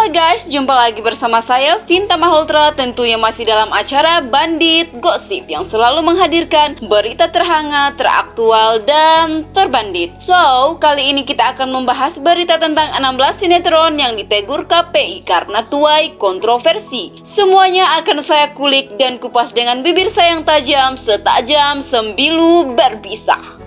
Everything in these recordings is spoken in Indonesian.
Hai guys, jumpa lagi bersama saya Vinta Maholtra, tentunya masih dalam acara Bandit Gosip yang selalu menghadirkan berita terhangat, teraktual, dan terbandit. So, kali ini kita akan membahas berita tentang 16 sinetron yang ditegur KPI karena tuai kontroversi. Semuanya akan saya kulik dan kupas dengan bibir saya yang tajam, setajam sembilu berbisa.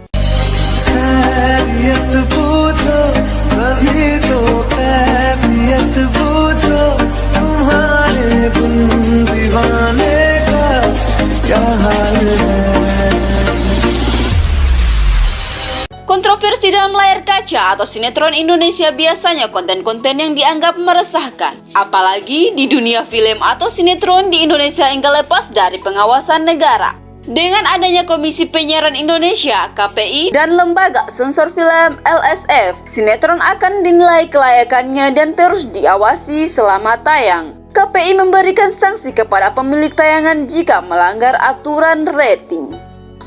Kontroversi dalam layar kaca atau sinetron Indonesia biasanya konten-konten yang dianggap meresahkan. Apalagi di dunia film atau sinetron di Indonesia enggak lepas dari pengawasan negara. Dengan adanya Komisi Penyiaran Indonesia, KPI, dan Lembaga Sensor Film LSF, sinetron akan dinilai kelayakannya dan terus diawasi selama tayang. KPI memberikan sanksi kepada pemilik tayangan jika melanggar aturan rating.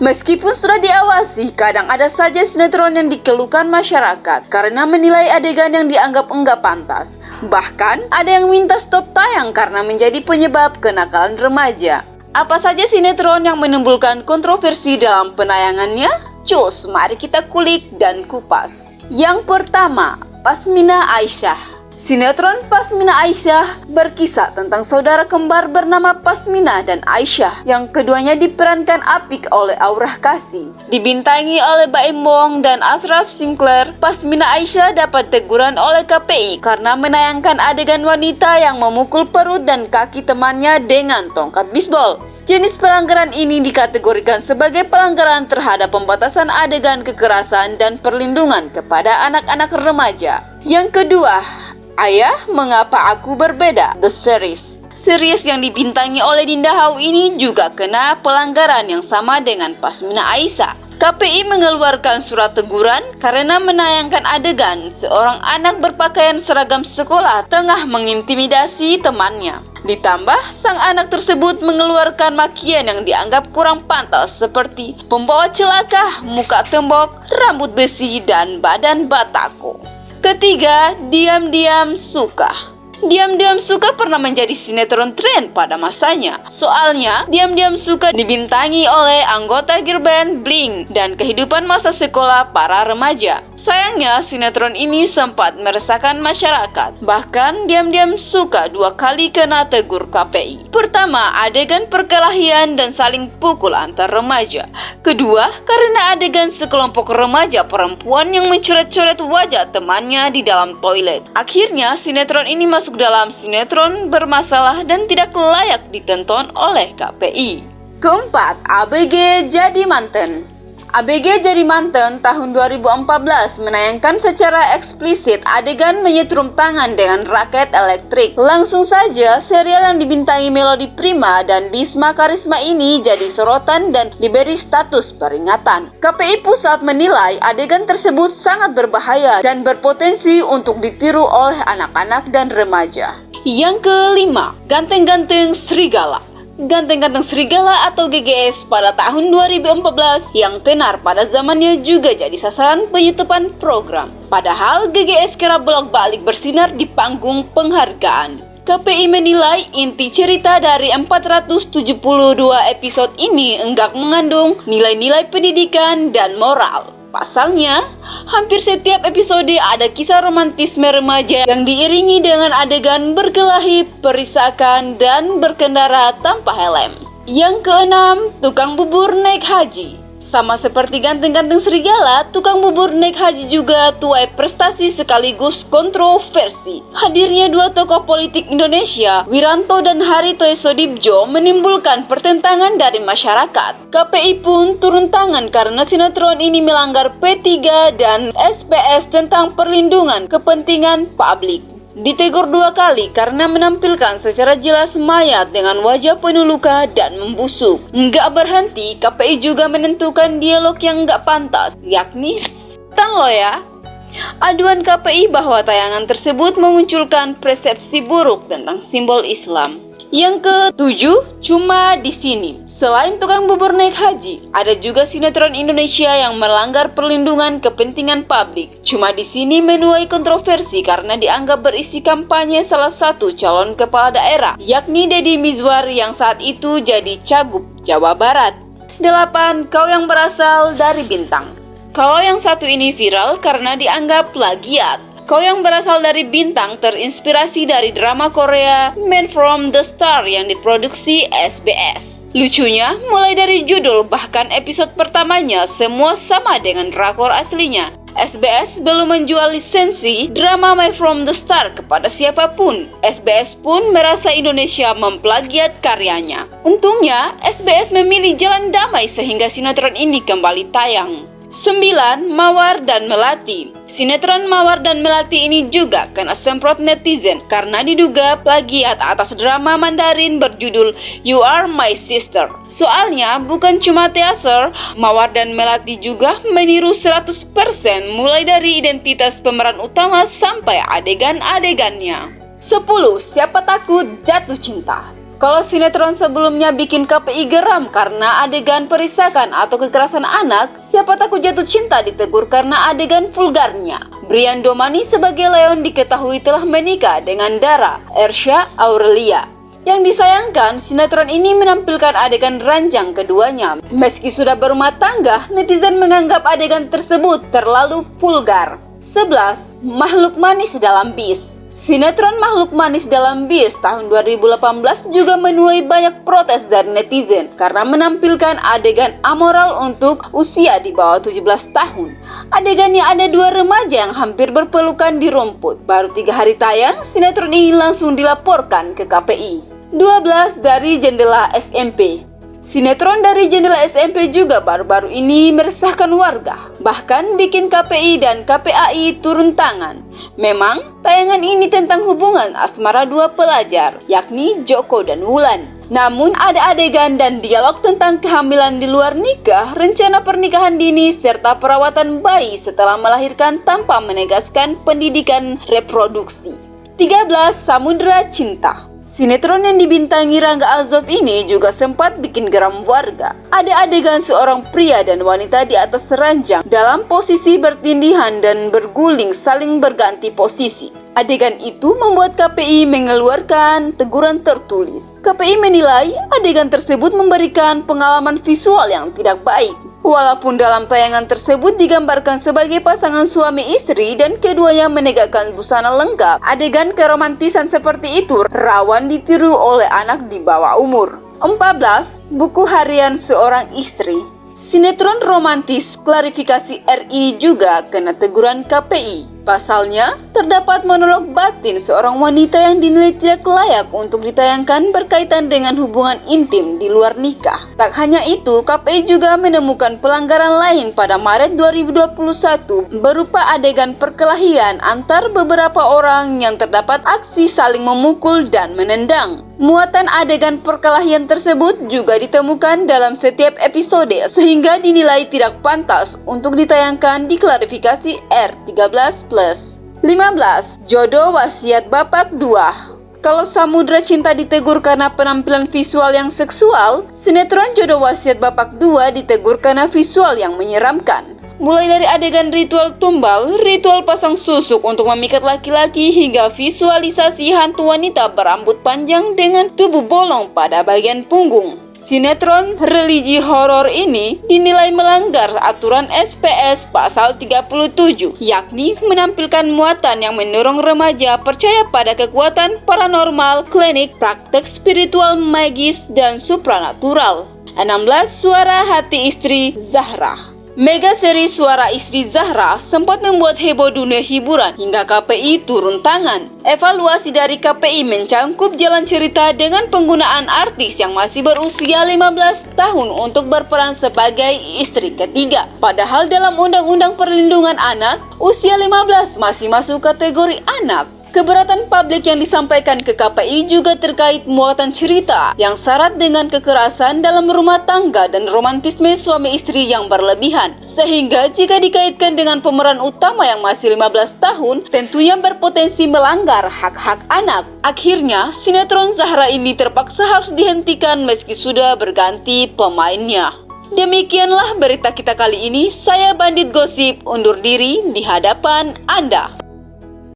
Meskipun sudah diawasi, kadang ada saja sinetron yang dikeluhkan masyarakat karena menilai adegan yang dianggap enggak pantas. Bahkan, ada yang minta stop tayang karena menjadi penyebab kenakalan remaja. Apa saja sinetron yang menimbulkan kontroversi dalam penayangannya? Cus, mari kita kulik dan kupas. Yang pertama, Pasmina Aisyah. Sinetron Pasmina Aisyah berkisah tentang saudara kembar bernama Pasmina dan Aisyah yang keduanya diperankan apik oleh Aurah Kasih. Dibintangi oleh Baim Wong dan Ashraf Sinclair, Pasmina Aisyah dapat teguran oleh KPI karena menayangkan adegan wanita yang memukul perut dan kaki temannya dengan tongkat bisbol. Jenis pelanggaran ini dikategorikan sebagai pelanggaran terhadap pembatasan adegan kekerasan dan perlindungan kepada anak-anak remaja. Yang kedua, Ayah, Mengapa Aku Berbeda? The Series. Series yang dibintangi oleh Dinda Hau ini juga kena pelanggaran yang sama dengan Pasmina Aisyah. KPI mengeluarkan surat teguran karena menayangkan adegan seorang anak berpakaian seragam sekolah tengah mengintimidasi temannya. Ditambah, sang anak tersebut mengeluarkan makian yang dianggap kurang pantas seperti pembawa celaka, muka tembok, rambut besi, dan badan batako. Ketiga, Diam-Diam Suka. Diam-Diam Suka pernah menjadi sinetron tren pada masanya. Soalnya, Diam-Diam Suka dibintangi oleh anggota girl band Blink dan kehidupan masa sekolah para remaja. Sayangnya, sinetron ini sempat meresahkan masyarakat. Bahkan, Diam-Diam Suka 2 kali kena tegur KPI. Pertama, adegan perkelahian dan saling pukul antar remaja. Kedua, karena adegan sekelompok remaja perempuan yang mencoret-coret wajah temannya di dalam toilet. Akhirnya, sinetron ini masuk dalam sinetron bermasalah dan tidak layak ditonton oleh KPI. Keempat, ABG Jadi Manten. ABG Jadi Manten tahun 2014 menayangkan secara eksplisit adegan menyetrum tangan dengan raket elektrik. Langsung saja, serial yang dibintangi Melody Prima dan Bisma Karisma ini jadi sorotan dan diberi status peringatan. KPI Pusat menilai adegan tersebut sangat berbahaya dan berpotensi untuk ditiru oleh anak-anak dan remaja. Yang kelima, Ganteng-Ganteng Serigala. Ganteng-Ganteng Serigala atau GGS pada tahun 2014 yang tenar pada zamannya juga jadi sasaran penyutupan program. Padahal GGS kerap bolak-balik bersinar di panggung penghargaan. KPI menilai inti cerita dari 472 episode ini enggak mengandung nilai-nilai pendidikan dan moral. Pasalnya, hampir setiap episode ada kisah romantisme remaja yang diiringi dengan adegan berkelahi, perisakan, dan berkendara tanpa helm. Yang keenam, Tukang Bubur Naik Haji. Sama seperti Ganteng-Ganteng Serigala, Tukang Bubur Naik Haji juga tuai prestasi sekaligus kontroversi. Hadirnya 2 tokoh politik Indonesia, Wiranto dan Harito Sodibjo, menimbulkan pertentangan dari masyarakat. KPI pun turun tangan karena sinetron ini melanggar P3 dan SPS tentang perlindungan kepentingan publik. Ditegur 2 kali karena menampilkan secara jelas mayat dengan wajah penuh luka dan membusuk. Nggak berhenti, KPI juga menentukan dialog yang nggak pantas, yakni "Stan lo ya". Aduan KPI bahwa tayangan tersebut memunculkan persepsi buruk tentang simbol Islam. Yang ketujuh, Cuma di Sini. Selain tukang bubur naik haji, ada juga sinetron Indonesia yang melanggar perlindungan kepentingan publik. Cuma di sini menuai kontroversi karena dianggap berisi kampanye salah satu calon kepala daerah, yakni Deddy Mizwar yang saat itu jadi Cagup Jawa Barat. 8. Kau yang berasal dari bintang. Kalau yang satu ini viral karena dianggap plagiat. Kau yang berasal dari bintang terinspirasi dari drama Korea Man from the Star yang diproduksi SBS. Lucunya, mulai dari judul bahkan episode pertamanya semua sama dengan drakor aslinya. SBS belum menjual lisensi drama My From The Star kepada siapapun. SBS pun merasa Indonesia memplagiat karyanya. Untungnya, SBS memilih jalan damai sehingga sinetron ini kembali tayang. 9. Mawar dan Melati. Sinetron Mawar dan Melati ini juga kena semprot netizen karena diduga plagiat atas drama Mandarin berjudul You Are My Sister. Soalnya bukan cuma teaser, Mawar dan Melati juga meniru 100% mulai dari identitas pemeran utama sampai adegan-adegannya. 10. Siapa takut jatuh cinta. Kalau sinetron sebelumnya bikin KPI geram karena adegan perisakan atau kekerasan anak, Siapa Takut Jatuh Cinta ditegur karena adegan vulgarnya. Brian Domani sebagai Leon diketahui telah menikah dengan Dara Ersha Aurelia. Yang disayangkan, sinetron ini menampilkan adegan ranjang keduanya. Meski sudah berumah tangga, netizen menganggap adegan tersebut terlalu vulgar. 11. Makhluk Manis Dalam Bis. Sinetron Makhluk Manis Dalam Bis tahun 2018 juga menuai banyak protes dari netizen karena menampilkan adegan amoral untuk usia di bawah 17 tahun. Adegannya ada dua remaja yang hampir berpelukan di rumput. Baru 3 hari tayang, sinetron ini langsung dilaporkan ke KPI. 12. Dari Jendela SMP. Sinetron Dari Jendela SMP juga baru-baru ini meresahkan warga, bahkan bikin KPI dan KPAI turun tangan. Memang, tayangan ini tentang hubungan asmara dua pelajar, yakni Joko dan Wulan. Namun ada adegan dan dialog tentang kehamilan di luar nikah, rencana pernikahan dini, serta perawatan bayi setelah melahirkan tanpa menegaskan pendidikan reproduksi. 13. Samudra Cinta. Sinetron yang dibintangi Rangga Alzof ini juga sempat bikin geram warga. Ada adegan seorang pria dan wanita di atas ranjang dalam posisi bertindihan dan berguling saling berganti posisi. Adegan itu membuat KPI mengeluarkan teguran tertulis. KPI menilai adegan tersebut memberikan pengalaman visual yang tidak baik. Walaupun dalam tayangan tersebut digambarkan sebagai pasangan suami istri dan keduanya menegakkan busana lengkap, adegan keromantisan seperti itu rawan ditiru oleh anak di bawah umur. 14. Buku Harian Seorang Istri. Sinetron romantis Klarifikasi R ini juga kena teguran KPI. Pasalnya, terdapat monolog batin seorang wanita yang dinilai tidak layak untuk ditayangkan berkaitan dengan hubungan intim di luar nikah. Tak hanya itu, KPI juga menemukan pelanggaran lain pada Maret 2021 berupa adegan perkelahian antar beberapa orang yang terdapat aksi saling memukul dan menendang. Muatan adegan perkelahian tersebut juga ditemukan dalam setiap episode sehingga dinilai tidak pantas untuk ditayangkan di klarifikasi R13+. 15. Jodoh Wasiat Bapak 2. Kalau Samudra Cinta ditegur karena penampilan visual yang seksual, sinetron Jodoh Wasiat Bapak 2 ditegur karena visual yang menyeramkan. Mulai dari adegan ritual tumbal, ritual pasang susuk untuk memikat laki-laki, hingga visualisasi hantu wanita berambut panjang dengan tubuh bolong pada bagian punggung. Sinetron religi horor ini dinilai melanggar aturan SPS pasal 37, yakni menampilkan muatan yang mendorong remaja percaya pada kekuatan paranormal, klinik, praktek spiritual magis, dan supranatural. 16. Suara Hati Istri Zahra. Mega seri Suara Istri Zahra sempat membuat heboh dunia hiburan hingga KPI turun tangan. Evaluasi dari KPI mencangkup jalan cerita dengan penggunaan artis yang masih berusia 15 tahun untuk berperan sebagai istri ketiga. Padahal dalam Undang-Undang Perlindungan Anak, usia 15 masih masuk kategori anak. Keberatan publik yang disampaikan ke KPI juga terkait muatan cerita yang syarat dengan kekerasan dalam rumah tangga dan romantisme suami istri yang berlebihan. Sehingga jika dikaitkan dengan pemeran utama yang masih 15 tahun, tentunya berpotensi melanggar hak-hak anak. Akhirnya, sinetron Zahra ini terpaksa harus dihentikan meski sudah berganti pemainnya. Demikianlah berita kita kali ini. Saya Bandit Gosip undur diri di hadapan Anda.